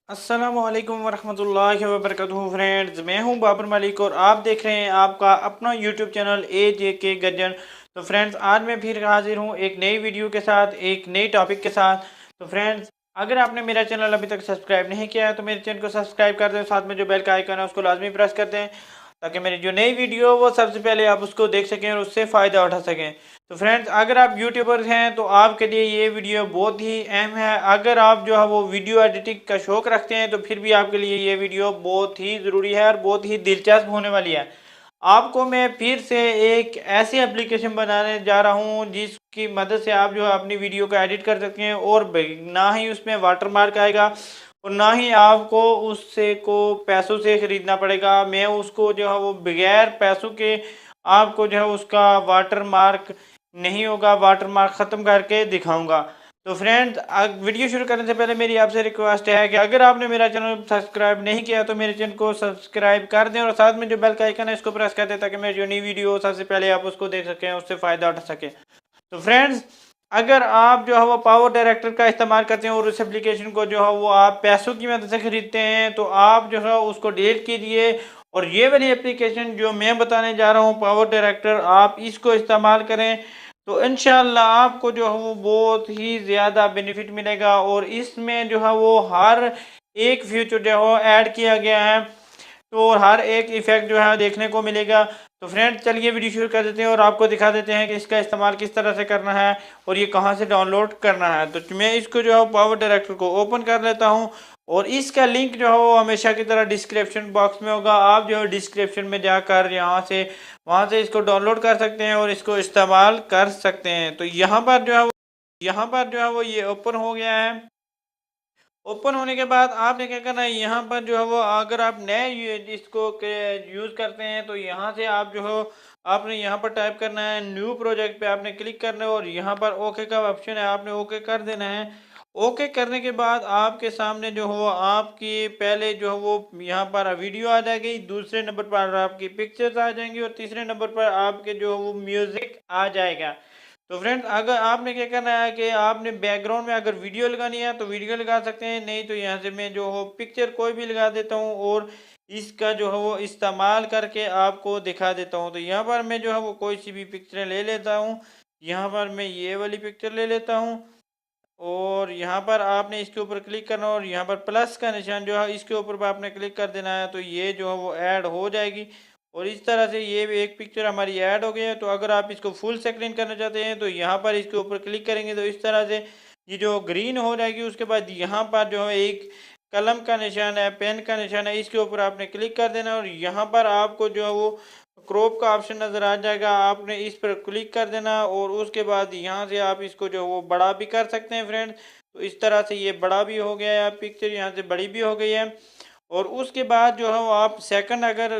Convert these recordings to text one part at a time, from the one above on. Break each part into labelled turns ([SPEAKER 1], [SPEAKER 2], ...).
[SPEAKER 1] अस्सलामुअलैकुम वरहमतुल्लाहि वबरकातुहू फ्रेंड्स, मैं हूं बाबर मलिक और आप देख रहे हैं आपका अपना यूट्यूब चैनल AJK गजन। तो फ्रेंड्स, आज मैं फिर हाजिर हूं एक नई वीडियो के साथ, एक नई टॉपिक के साथ। तो फ्रेंड्स, अगर आपने मेरा चैनल अभी तक सब्सक्राइब नहीं किया है तो मेरे चैनल को सब्सक्राइब कर दें, साथ में जो बेल का आइकन है उसको लाजमी प्रेस कर दें ताकि मेरी जो नई वीडियो हो वो सबसे पहले आप उसको देख सकें और उससे फ़ायदा उठा सकें। तो फ्रेंड्स, अगर आप यूट्यूबर्स हैं तो आपके लिए ये वीडियो बहुत ही अहम है। अगर आप जो है वो वीडियो एडिटिंग का शौक़ रखते हैं तो फिर भी आपके लिए ये वीडियो बहुत ही ज़रूरी है और बहुत ही दिलचस्प होने वाली है। आपको मैं फिर से एक ऐसी एप्लीकेशन बनाने जा रहा हूँ जिसकी मदद से आप जो है अपनी वीडियो को एडिट कर सकते हैं और ना ही उसमें वाटरमार्क आएगा और ना ही आपको उससे को पैसों से ख़रीदना पड़ेगा। मैं उसको जो है वो बगैर पैसों के आपको जो है उसका वाटर मार्क नहीं होगा, वाटर मार्क ख़त्म करके दिखाऊंगा। तो फ्रेंड्स, वीडियो शुरू करने से पहले मेरी आपसे रिक्वेस्ट है कि अगर आपने मेरा चैनल सब्सक्राइब नहीं किया तो मेरे चैनल को सब्सक्राइब कर दें और साथ में जो बेल का आइकन है इसको प्रेस कर दें ताकि मेरी जो नई वीडियो हो सबसे पहले आप उसको देख सकें, उससे फ़ायदा उठा सकें। तो फ्रेंड्स, अगर आप जो है वो पावर डायरेक्टर का इस्तेमाल करते हैं और उस एप्लीकेशन को जो है वो आप पैसों की मदद से ख़रीदते हैं तो आप जो है उसको डिलीट कीजिए और ये वाली एप्लीकेशन जो मैं बताने जा रहा हूँ पावर डायरेक्टर, आप इसको इस्तेमाल करें तो इंशाल्लाह आपको जो है वो बहुत ही ज़्यादा बेनिफिट मिलेगा। और इसमें जो है वो हर एक फीचर जो है वो ऐड किया गया है, तो हर एक इफेक्ट जो है देखने को मिलेगा। तो फ्रेंड्स, चलिए वीडियो शुरू कर देते हैं और आपको दिखा देते हैं कि इसका इस्तेमाल किस तरह से करना है और ये कहाँ से डाउनलोड करना है। तो मैं इसको जो है पावर डायरेक्टर को ओपन कर लेता हूँ और इसका लिंक जो है वो हमेशा की तरह डिस्क्रिप्शन बॉक्स में होगा। आप जो है डिस्क्रिप्शन में जाकर यहाँ से वहाँ से इसको डाउनलोड कर सकते हैं और इसको इस्तेमाल कर सकते हैं। तो यहाँ पर जो है वो ये ओपन हो गया है। ओपन होने के बाद आपने क्या करना है, यहाँ पर जो है वो अगर आप नए इसको यूज़ करते हैं तो यहाँ से आप जो है आपने यहाँ पर टाइप करना है न्यू प्रोजेक्ट पे आपने क्लिक करना है और यहाँ पर ओके का ऑप्शन है, आपने ओके कर देना है। ओके करने के बाद आपके सामने जो हो आपकी पहले जो है वो यहाँ पर वीडियो आ जाएगी, दूसरे नंबर पर आपकी पिक्चर्स आ जाएंगी और तीसरे नंबर पर आपके जो है वो म्यूज़िक आ जाएगा। तो फ्रेंड्स, अगर आपने क्या करना है कि आपने बैकग्राउंड में अगर वीडियो लगानी है तो वीडियो लगा सकते हैं, नहीं तो यहाँ से मैं जो हो पिक्चर कोई भी लगा देता हूँ और इसका जो है वो इस्तेमाल करके आपको दिखा देता हूँ। तो यहाँ पर मैं जो है वो कोई सी भी पिक्चरें ले लेता हूँ। यहाँ पर मैं ये वाली पिक्चर ले लेता हूँ और यहाँ पर आपने इसके ऊपर क्लिक करना और यहाँ पर प्लस का निशान जो है इसके ऊपर पर आपने क्लिक कर देना है, तो ये जो है वो ऐड हो जाएगी और इस तरह से ये भी एक पिक्चर हमारी ऐड हो गई है। तो अगर आप इसको फुल स्क्रीन करना चाहते हैं तो यहाँ पर इसके ऊपर क्लिक करेंगे तो इस तरह से ये जो ग्रीन हो जाएगी। उसके बाद यहाँ पर जो है एक कलम का निशान है, पेन का निशान है, इसके ऊपर आपने क्लिक कर देना और यहाँ पर आपको जो है वो क्रॉप का ऑप्शन नज़र आ जाएगा, आपने इस पर क्लिक कर देना और उसके बाद यहाँ से आप इसको जो है वो बड़ा भी कर सकते हैं फ्रेंड्स। तो इस तरह से ये बड़ा भी हो गया है, पिक्चर यहाँ से बड़ी भी हो गई है। और उसके बाद जो है वो आप सेकंड अगर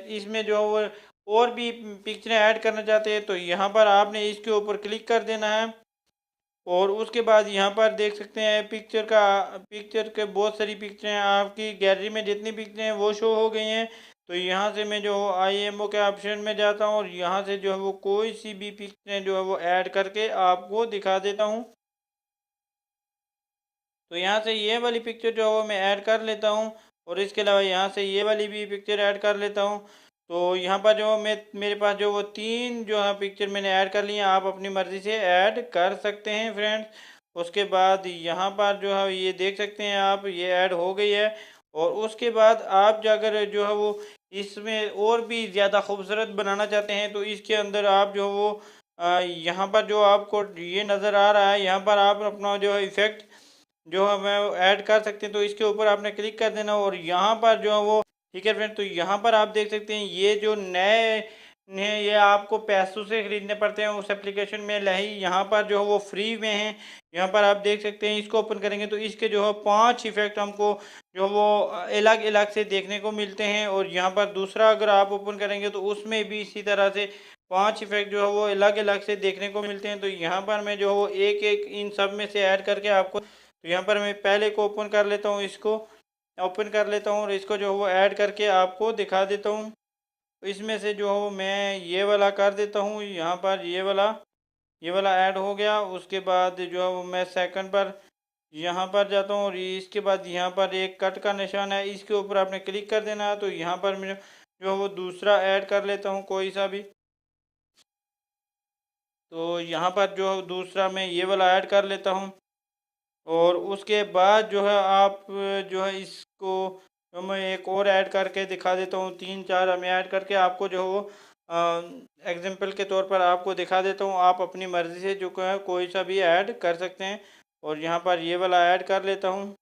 [SPEAKER 1] इसमें जो है वो और भी पिक्चरें ऐड करना चाहते हैं तो यहाँ पर आपने इसके ऊपर क्लिक कर देना है और उसके बाद यहाँ पर देख सकते हैं पिक्चर के बहुत सारी पिक्चरें आपकी गैलरी में जितनी पिक्चरें हैं वो शो हो गई हैं। तो यहाँ से मैं जो IMO के ऑप्शन में जाता हूँ और यहाँ से जो है वो कोई सी भी पिक्चरें जो है वो ऐड करके आपको दिखा देता हूँ। तो यहाँ से ये वाली पिक्चर जो है वो मैं ऐड कर लेता हूँ और इसके अलावा यहाँ से ये वाली भी पिक्चर ऐड कर लेता हूँ। तो यहाँ पर जो मैं मेरे पास जो वो 3 जो है पिक्चर मैंने ऐड कर लिए हैं, आप अपनी मर्ज़ी से ऐड कर सकते हैं फ्रेंड्स। उसके बाद यहाँ पर जो है ये देख सकते हैं आप, ये ऐड हो गई है और उसके बाद आप जाकर जो है वो इसमें और भी ज़्यादा खूबसूरत बनाना चाहते हैं तो इसके अंदर आप जो वो यहाँ पर जो आपको ये नज़र आ रहा है, यहाँ पर आप अपना जो है इफ़ेक्ट जो हमें ऐड कर सकते हैं तो इसके ऊपर आपने क्लिक कर देना और यहाँ पर जो है वो ठीक है फ्रेंड। तो यहाँ पर आप देख सकते हैं ये जो नए ने ये आपको पैसों से ख़रीदने पड़ते हैं उस एप्लीकेशन में, नहीं यहाँ पर जो है वो फ्री में हैं। यहाँ पर आप देख सकते हैं, इसको ओपन करेंगे तो इसके जो है 5 इफ़ेक्ट हमको जो वो अलग अलग से देखने को मिलते हैं और यहाँ पर दूसरा अगर आप ओपन करेंगे तो उसमें भी इसी तरह से 5 इफ़ेक्ट जो है वो अलग अलग से देखने को मिलते हैं। तो यहाँ पर मैं जो है वो एक एक इन सब में से ऐड करके आपको, तो यहाँ पर मैं पहले को ओपन कर लेता हूँ, इसको ओपन कर लेता हूँ और इसको जो है वो ऐड करके आपको दिखा देता हूँ। तो इसमें से जो है मैं ये वाला कर देता हूँ, यहाँ पर ये वाला ऐड हो गया। उसके बाद जो है वो मैं सेकंड पर यहाँ पर जाता हूँ और इसके बाद यहाँ पर एक कट का निशान है, इसके ऊपर आपने क्लिक कर देना है। तो यहाँ पर मैं जो है वो दूसरा ऐड कर लेता हूँ कोई सा भी। तो यहाँ पर जो है दूसरा मैं ये वाला ऐड कर लेता हूँ और उसके बाद जो है आप जो है इसको जो मैं एक और ऐड करके दिखा देता हूँ, तीन चार मैं ऐड करके आपको जो है वो एग्जाम्पल के तौर पर आपको दिखा देता हूँ। आप अपनी मर्ज़ी से जो है कोई सा भी ऐड कर सकते हैं और यहाँ पर ये वाला ऐड कर लेता हूँ।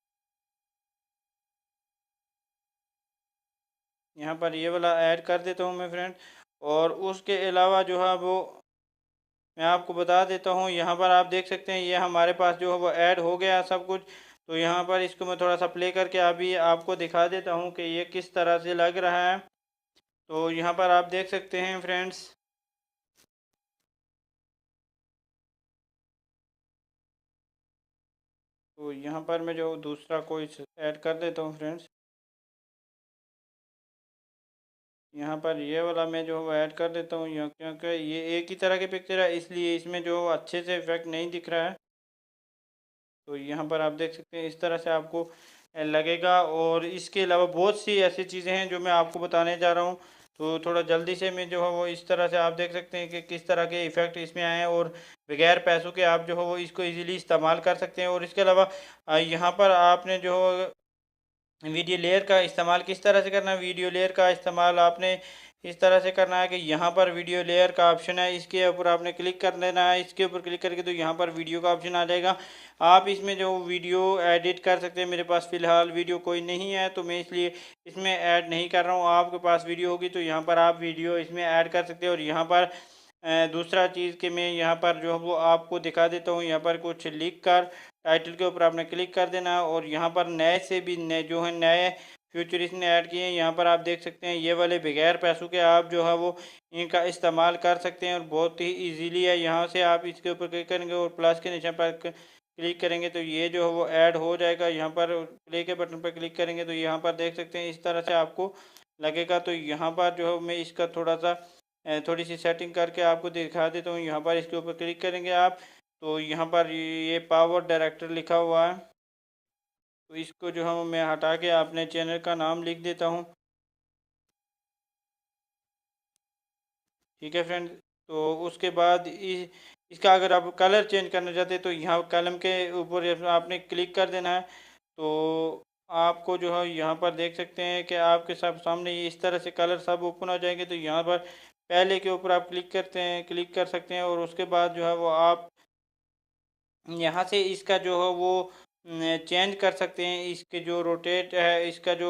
[SPEAKER 1] यहाँ पर ये वाला ऐड कर देता हूँ मैं फ्रेंड। और उसके अलावा जो है वो मैं आपको बता देता हूँ, यहाँ पर आप देख सकते हैं ये हमारे पास जो है वो ऐड हो गया सब कुछ। तो यहाँ पर इसको मैं थोड़ा सा प्ले करके अभी आपको दिखा देता हूँ कि ये किस तरह से लग रहा है। तो यहाँ पर आप देख सकते हैं फ्रेंड्स। तो यहाँ पर मैं जो दूसरा कोई ऐड कर देता हूँ फ्रेंड्स। यहाँ पर ये वाला मैं जो है ऐड कर देता हूँ, यहाँ क्योंकि ये एक ही तरह की पिक्चर है इसलिए इसमें जो अच्छे से इफेक्ट नहीं दिख रहा है। तो यहाँ पर आप देख सकते हैं इस तरह से आपको लगेगा। और इसके अलावा बहुत सी ऐसी चीज़ें हैं जो मैं आपको बताने जा रहा हूँ। तो थोड़ा जल्दी से मैं जो है वो इस तरह से आप देख सकते हैं कि किस तरह के इफ़ेक्ट इसमें आए हैं और बगैर पैसों के आप जो है वो इसको इजीली इस्तेमाल कर सकते हैं। और इसके अलावा यहाँ पर आपने जो वीडियो लेयर का इस्तेमाल किस तरह से करना है, वीडियो लेयर का इस्तेमाल आपने इस तरह से करना है कि यहाँ पर वीडियो लेयर का ऑप्शन है, इसके ऊपर आपने क्लिक कर देना है। इसके ऊपर क्लिक करके तो यहाँ पर वीडियो का ऑप्शन आ जाएगा। आप इसमें जो वीडियो एडिट कर सकते हैं। मेरे पास फ़िलहाल वीडियो कोई नहीं है तो मैं इसलिए इसमें ऐड नहीं कर रहा हूँ। आपके पास वीडियो होगी तो यहाँ पर आप वीडियो इसमें ऐड कर सकते हैं। और यहाँ पर दूसरा चीज़ कि मैं यहाँ पर जो है वो आपको दिखा देता हूँ। यहाँ पर कुछ लिख कर टाइटल के ऊपर आपने क्लिक कर देना है और यहाँ पर नए से भी नए जो है नए फ्यूचर इसने ऐड किए हैं। यहाँ पर आप देख सकते हैं ये वाले बगैर पैसों के आप जो है वो इनका इस्तेमाल कर सकते हैं और बहुत ही इजीली है। यहाँ से आप इसके ऊपर क्लिक करेंगे और प्लस के निशान पर क्लिक करेंगे तो ये जो है वो ऐड हो जाएगा। यहाँ पर प्ले के बटन पर क्लिक करेंगे तो यहाँ पर देख सकते हैं इस तरह से आपको लगेगा। तो यहाँ पर जो है मैं इसका थोड़ा सा थोड़ी सी सेटिंग करके आपको दिखा देता हूँ। यहाँ पर इसके ऊपर क्लिक करेंगे आप तो यहाँ पर ये पावर डायरेक्टर लिखा हुआ है। तो इसको जो है मैं हटा के अपने चैनल का नाम लिख देता हूँ। ठीक है फ्रेंड। तो उसके बाद इसका अगर आप कलर चेंज करना चाहते हैं तो यहाँ कलम के ऊपर आपने क्लिक कर देना है। तो आपको जो है यहाँ पर देख सकते हैं कि आपके सब सामने ये इस तरह से कलर सब ओपन हो जाएंगे। तो यहाँ पर पहले के ऊपर आप क्लिक कर सकते हैं और उसके बाद जो है वो आप यहाँ से इसका जो है वो चेंज कर सकते हैं। इसके जो रोटेट है, इसका जो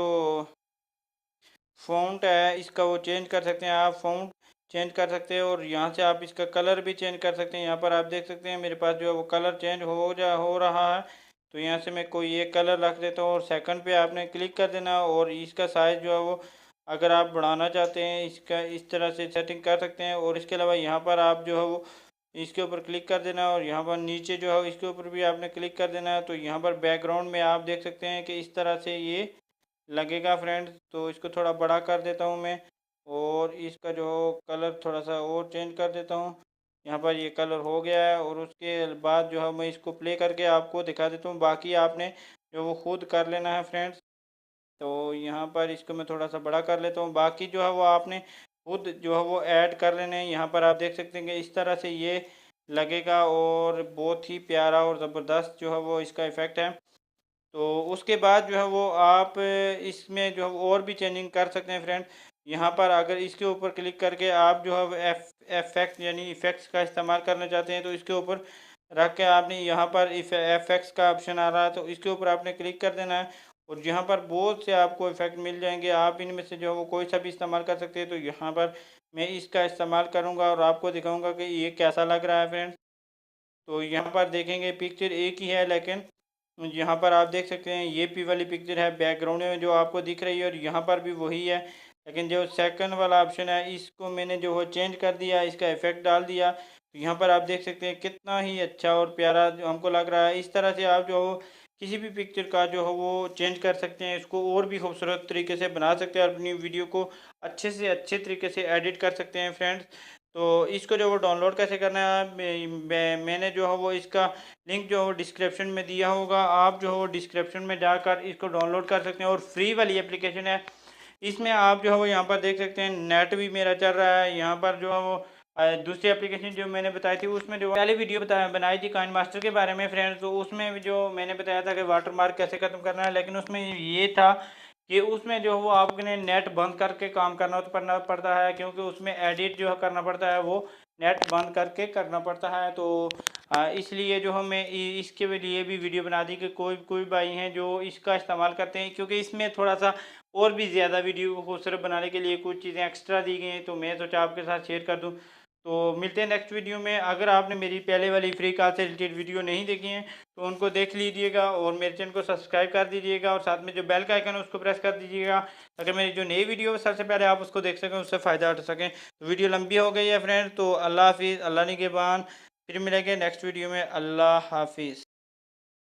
[SPEAKER 1] फ़ॉन्ट है इसका वो चेंज कर सकते हैं। आप फ़ॉन्ट चेंज कर सकते हैं और यहाँ से आप इसका कलर भी चेंज कर सकते हैं। यहाँ पर आप देख सकते हैं मेरे पास जो है वो कलर चेंज हो रहा है। तो यहाँ से मैं कोई एक कलर रख देता हूँ और सेकंड पे आपने क्लिक कर देना और इसका साइज़ जो है वो अगर आप बढ़ाना चाहते हैं इसका इस तरह से सेटिंग कर सकते हैं। और इसके अलावा यहाँ पर आप जो है वो इसके ऊपर क्लिक कर देना और यहाँ पर नीचे जो है इसके ऊपर भी आपने क्लिक कर देना है। तो यहाँ पर बैकग्राउंड में आप देख सकते हैं कि इस तरह से ये लगेगा फ्रेंड्स। तो इसको थोड़ा बड़ा कर देता हूँ मैं और इसका जो कलर थोड़ा सा और चेंज कर देता हूँ। यहाँ पर ये कलर हो गया है और उसके बाद जो है मैं इसको प्ले करके आपको दिखा देता हूँ। बाकी आपने जो वो खुद कर लेना है फ्रेंड्स। तो यहाँ पर इसको मैं थोड़ा सा बड़ा कर लेता हूँ। बाकी जो है वो आपने खुद जो है वो ऐड कर लेने हैं। यहाँ पर आप देख सकते हैं कि इस तरह से ये लगेगा और बहुत ही प्यारा और ज़बरदस्त जो है वो इसका इफ़ेक्ट है। तो उसके बाद जो है वो आप इसमें जो है और भी चेंजिंग कर सकते हैं फ्रेंड। यहाँ पर अगर इसके ऊपर क्लिक करके आप जो है एफेक्ट यानी इफ़ेक्ट्स का इस्तेमाल करना चाहते हैं तो इसके ऊपर रख के आपने यहाँ पर एफेक्ट्स का ऑप्शन आ रहा है तो इसके ऊपर आपने क्लिक कर देना है। और यहाँ पर बहुत से आपको इफ़ेक्ट मिल जाएंगे, आप इनमें से जो है वो कोई सा भी इस्तेमाल कर सकते हैं। तो यहाँ पर मैं इसका इस्तेमाल करूँगा और आपको दिखाऊँगा कि ये कैसा लग रहा है फ्रेंड्स। तो यहाँ पर देखेंगे पिक्चर एक ही है लेकिन यहाँ पर आप देख सकते हैं ये पी वाली पिक्चर है बैकग्राउंड में जो आपको दिख रही है और यहाँ पर भी वही है। लेकिन जो सेकंड वाला ऑप्शन है इसको मैंने जो है चेंज कर दिया, इसका इफेक्ट डाल दिया। तो यहाँ पर आप देख सकते हैं कितना ही अच्छा और प्यारा जो हमको लग रहा है। इस तरह से आप जो हो किसी भी पिक्चर का जो है वो चेंज कर सकते हैं, इसको और भी खूबसूरत तरीके से बना सकते हैं और अपनी वीडियो को अच्छे से अच्छे तरीके से एडिट कर सकते हैं फ्रेंड्स। तो इसको जो वो डाउनलोड कैसे करना है, मैंने जो है वो इसका लिंक जो है वो डिस्क्रिप्शन में दिया होगा। आप जो है वो डिस्क्रिप्शन में जाकर इसको डाउनलोड कर सकते हैं और फ्री वाली एप्लीकेशन है। इसमें आप जो है वो यहाँ पर देख सकते हैं, नेट भी मेरा चल रहा है। यहाँ पर जो है वो दूसरी एप्लीकेशन जो मैंने बताई थी उसमें जो पहले वीडियो बनाई थी कॉइन मास्टर के बारे में फ्रेंड्स, तो उसमें भी जो मैंने बताया था कि वाटर मार्क कैसे ख़त्म करना है, लेकिन उसमें ये था कि उसमें जो वो आपने नेट बंद करके काम करना पड़ता है, क्योंकि उसमें एडिट जो करना पड़ता है वो नेट बंद करके करना पड़ता है। तो इसलिए जो हमें इसके लिए भी वीडियो बना दी कि कोई कोई भाई हैं जो इसका इस्तेमाल करते हैं, क्योंकि इसमें थोड़ा सा और भी ज़्यादा वीडियो को सिर्फ बनाने के लिए कुछ चीज़ें एक्स्ट्रा दी गई हैं, तो मैं सोचा आपके साथ शेयर कर दूं। तो मिलते हैं नेक्स्ट वीडियो में। अगर आपने मेरी पहले वाली फ्री कॉल से रिलेटेड वीडियो नहीं देखी हैं तो उनको देख लीजिएगा और मेरे चैनल को सब्सक्राइब कर दीजिएगा और साथ में जो बेल का आइकन है उसको प्रेस कर दीजिएगा, ताकि मेरी जो नई वीडियो है सबसे पहले आप उसको देख सकें, उससे फ़ायदा उठा सकें। तो वीडियो लंबी हो गई है फ्रेंड, तो अल्लाह हाफिज़, अल्लाह निगहबान। फिर मिलेंगे नेक्स्ट वीडियो में। अल्लाह हाफिज़।